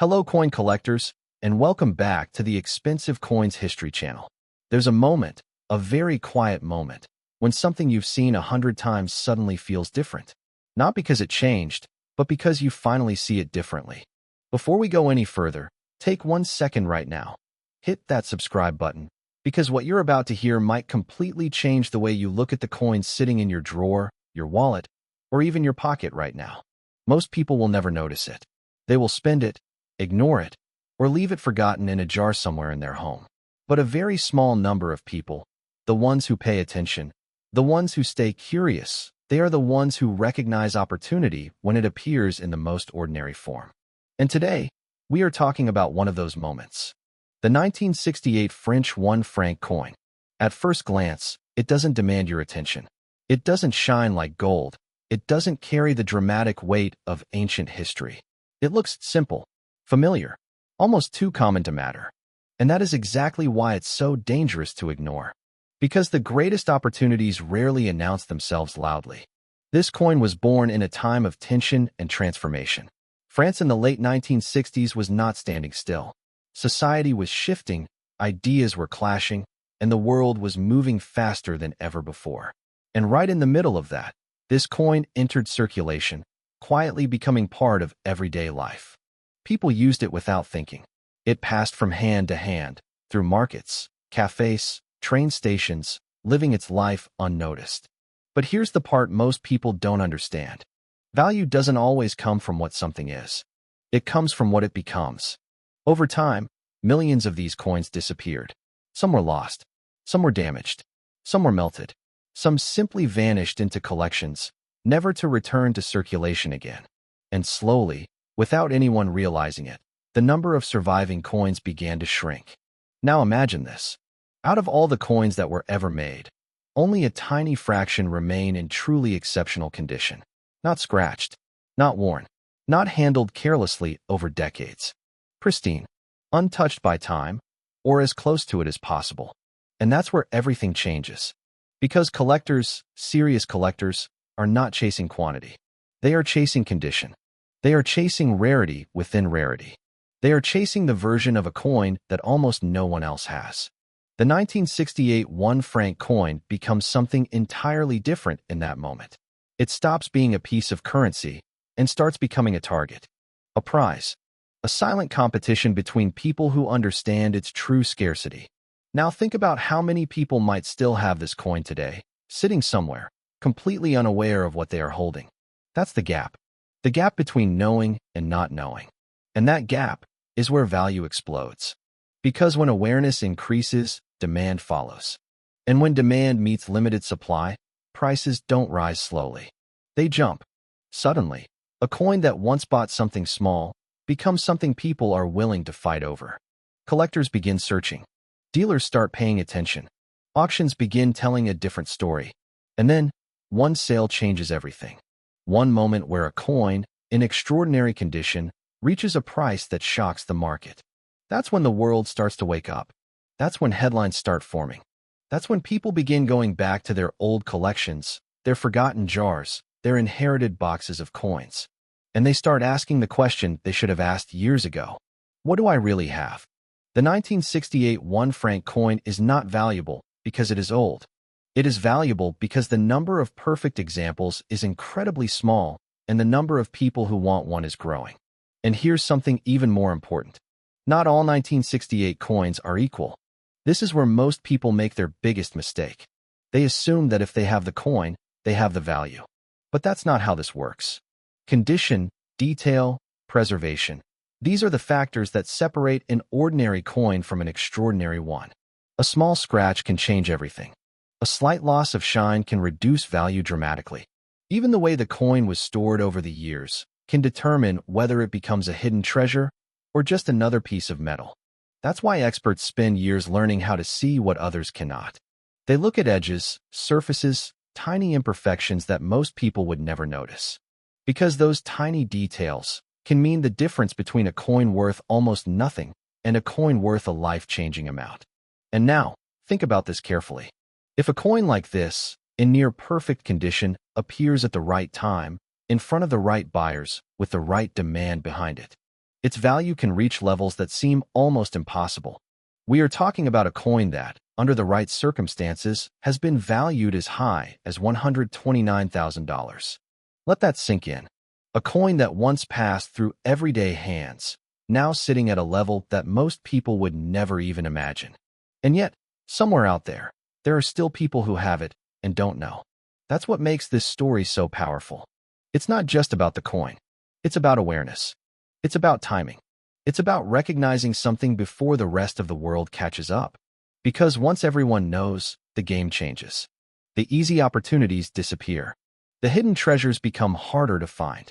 Hello coin collectors, and welcome back to the Expensive Coins History channel. There's a moment, a very quiet moment, when something you've seen 100 times suddenly feels different. Not because it changed, but because you finally see it differently. Before we go any further, take 1 second right now. Hit that subscribe button, because what you're about to hear might completely change the way you look at the coins sitting in your drawer, your wallet, or even your pocket right now. Most people will never notice it. They will spend it, ignore it, or leave it forgotten in a jar somewhere in their home. But a very small number of people, the ones who pay attention, the ones who stay curious, they are the ones who recognize opportunity when it appears in the most ordinary form. And today, we are talking about one of those moments. The 1968 French 1 franc coin. At first glance, it doesn't demand your attention. It doesn't shine like gold. It doesn't carry the dramatic weight of ancient history. It looks simple, familiar, almost too common to matter. And that is exactly why it's so dangerous to ignore. Because the greatest opportunities rarely announce themselves loudly. This coin was born in a time of tension and transformation. France in the late 1960s was not standing still. Society was shifting, ideas were clashing, and the world was moving faster than ever before. And right in the middle of that, this coin entered circulation, quietly becoming part of everyday life. People used it without thinking. It passed from hand to hand, through markets, cafes, train stations, living its life unnoticed. But here's the part most people don't understand. Value doesn't always come from what something is. It comes from what it becomes. Over time, millions of these coins disappeared. Some were lost. Some were damaged. Some were melted. Some simply vanished into collections, never to return to circulation again. And slowly, without anyone realizing it, the number of surviving coins began to shrink. Now imagine this. Out of all the coins that were ever made, only a tiny fraction remain in truly exceptional condition. Not scratched, not worn, not handled carelessly over decades. Pristine, untouched by time, or as close to it as possible. And that's where everything changes. Because collectors, serious collectors, are not chasing quantity. They are chasing condition. They are chasing rarity within rarity. They are chasing the version of a coin that almost no one else has. The 1968 1 franc coin becomes something entirely different in that moment. It stops being a piece of currency and starts becoming a target, a prize, a silent competition between people who understand its true scarcity. Now think about how many people might still have this coin today, sitting somewhere, completely unaware of what they are holding. That's the gap. The gap between knowing and not knowing. And that gap is where value explodes. Because when awareness increases, demand follows. And when demand meets limited supply, prices don't rise slowly. They jump. Suddenly, a coin that once bought something small becomes something people are willing to fight over. Collectors begin searching. Dealers start paying attention. Auctions begin telling a different story. And then, one sale changes everything. One moment where a coin, in extraordinary condition, reaches a price that shocks the market. That's when the world starts to wake up. That's when headlines start forming. That's when people begin going back to their old collections, their forgotten jars, their inherited boxes of coins. And they start asking the question they should have asked years ago. What do I really have? The 1968 1 franc coin is not valuable because it is old. It is valuable because the number of perfect examples is incredibly small and the number of people who want one is growing. And here's something even more important. Not all 1968 coins are equal. This is where most people make their biggest mistake. They assume that if they have the coin, they have the value. But that's not how this works. Condition, detail, preservation. These are the factors that separate an ordinary coin from an extraordinary one. A small scratch can change everything. A slight loss of shine can reduce value dramatically. Even the way the coin was stored over the years can determine whether it becomes a hidden treasure or just another piece of metal. That's why experts spend years learning how to see what others cannot. They look at edges, surfaces, tiny imperfections that most people would never notice. Because those tiny details can mean the difference between a coin worth almost nothing and a coin worth a life-changing amount. And now, think about this carefully. If a coin like this, in near perfect condition, appears at the right time, in front of the right buyers, with the right demand behind it, its value can reach levels that seem almost impossible. We are talking about a coin that, under the right circumstances, has been valued as high as $129,000. Let that sink in. A coin that once passed through everyday hands, now sitting at a level that most people would never even imagine. And yet, somewhere out there, there are still people who have it and don't know. That's what makes this story so powerful. It's not just about the coin. It's about awareness. It's about timing. It's about recognizing something before the rest of the world catches up. Because once everyone knows, the game changes. The easy opportunities disappear. The hidden treasures become harder to find.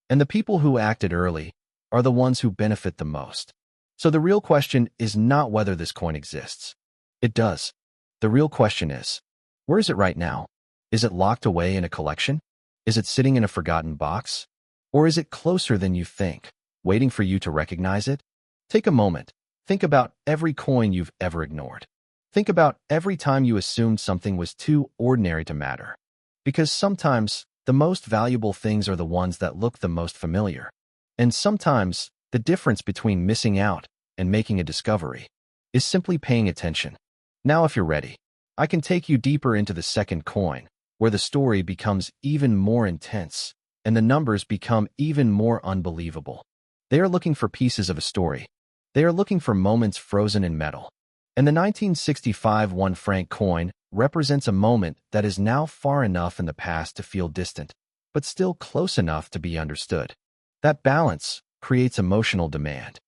And the people who acted early are the ones who benefit the most. So the real question is not whether this coin exists. It does. The real question is, where is it right now? Is it locked away in a collection? Is it sitting in a forgotten box? Or is it closer than you think, waiting for you to recognize it? Take a moment. Think about every coin you've ever ignored. Think about every time you assumed something was too ordinary to matter. Because sometimes, the most valuable things are the ones that look the most familiar. And sometimes, the difference between missing out and making a discovery is simply paying attention. Now, if you're ready, I can take you deeper into the second coin, where the story becomes even more intense and the numbers become even more unbelievable. They are looking for pieces of a story. They are looking for moments frozen in metal. And the 1965 Franc coin represents a moment that is now far enough in the past to feel distant, but still close enough to be understood. That balance creates emotional demand.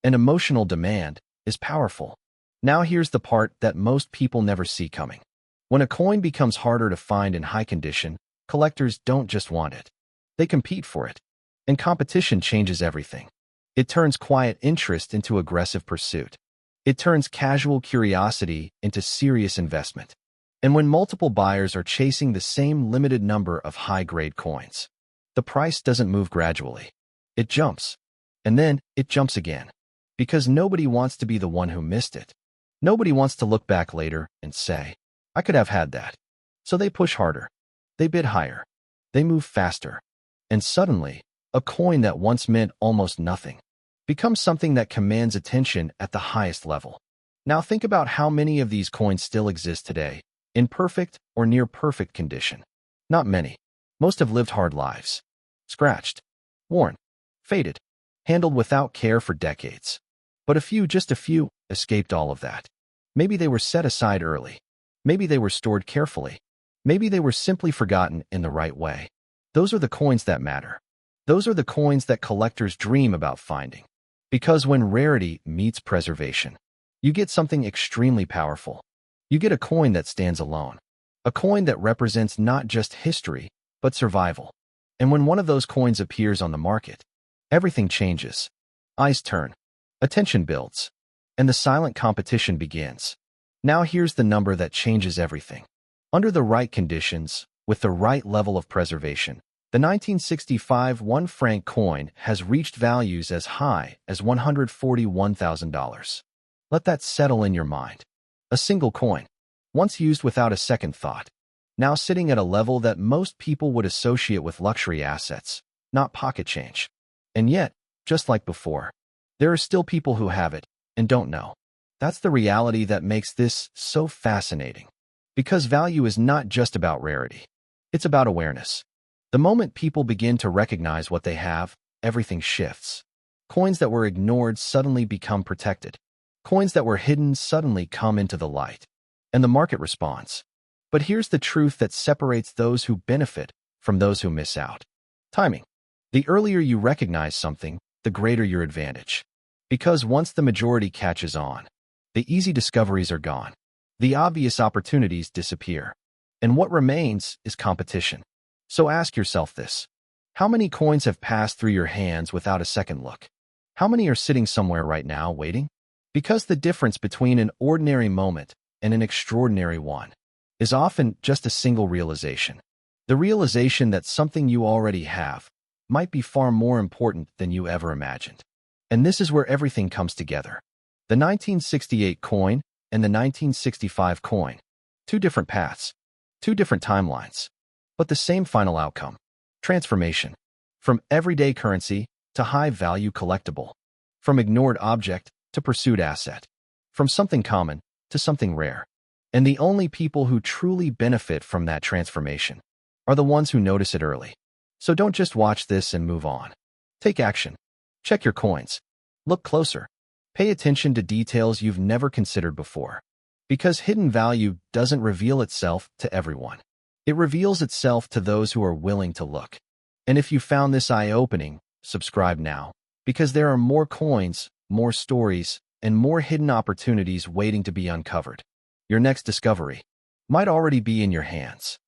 And emotional demand is powerful. Now here's the part that most people never see coming. When a coin becomes harder to find in high condition, collectors don't just want it. They compete for it. And competition changes everything. It turns quiet interest into aggressive pursuit. It turns casual curiosity into serious investment. And when multiple buyers are chasing the same limited number of high-grade coins, the price doesn't move gradually. It jumps. And then it jumps again. Because nobody wants to be the one who missed it. Nobody wants to look back later and say, I could have had that. So they push harder. They bid higher. They move faster. And suddenly, a coin that once meant almost nothing becomes something that commands attention at the highest level. Now think about how many of these coins still exist today, in perfect or near perfect condition. Not many. Most have lived hard lives. Scratched, worn, faded, handled without care for decades. But a few, just a few, escaped all of that. Maybe they were set aside early. Maybe they were stored carefully. Maybe they were simply forgotten in the right way. Those are the coins that matter. Those are the coins that collectors dream about finding. Because when rarity meets preservation, you get something extremely powerful. You get a coin that stands alone. A coin that represents not just history, but survival. And when one of those coins appears on the market, everything changes. Eyes turn. Attention builds. And the silent competition begins. Now here's the number that changes everything. Under the right conditions, with the right level of preservation, the 1965 Franc coin has reached values as high as $141,000. Let that settle in your mind. A single coin, once used without a second thought, now sitting at a level that most people would associate with luxury assets, not pocket change. And yet, just like before, there are still people who have it and don't know. That's the reality that makes this so fascinating. Because value is not just about rarity. It's about awareness. The moment people begin to recognize what they have, everything shifts. Coins that were ignored suddenly become protected. Coins that were hidden suddenly come into the light. And the market responds. But here's the truth that separates those who benefit from those who miss out. Timing. The earlier you recognize something, the greater your advantage. Because once the majority catches on, the easy discoveries are gone. The obvious opportunities disappear. And what remains is competition. So ask yourself this. How many coins have passed through your hands without a second look? How many are sitting somewhere right now waiting? Because the difference between an ordinary moment and an extraordinary one is often just a single realization. The realization that something you already have might be far more important than you ever imagined. And this is where everything comes together. The 1968 coin and the 1965 coin. Two different paths. Two different timelines. But the same final outcome. Transformation. From everyday currency to high-value collectible. from ignored object to pursued asset, from something common to something rare. And the only people who truly benefit from that transformation are the ones who notice it early. So don't just watch this and move on. Take action. Check your coins. Look closer. Pay attention to details you've never considered before. Because hidden value doesn't reveal itself to everyone. It reveals itself to those who are willing to look. And if you found this eye-opening, subscribe now, because there are more coins, more stories, and more hidden opportunities waiting to be uncovered. Your next discovery might already be in your hands.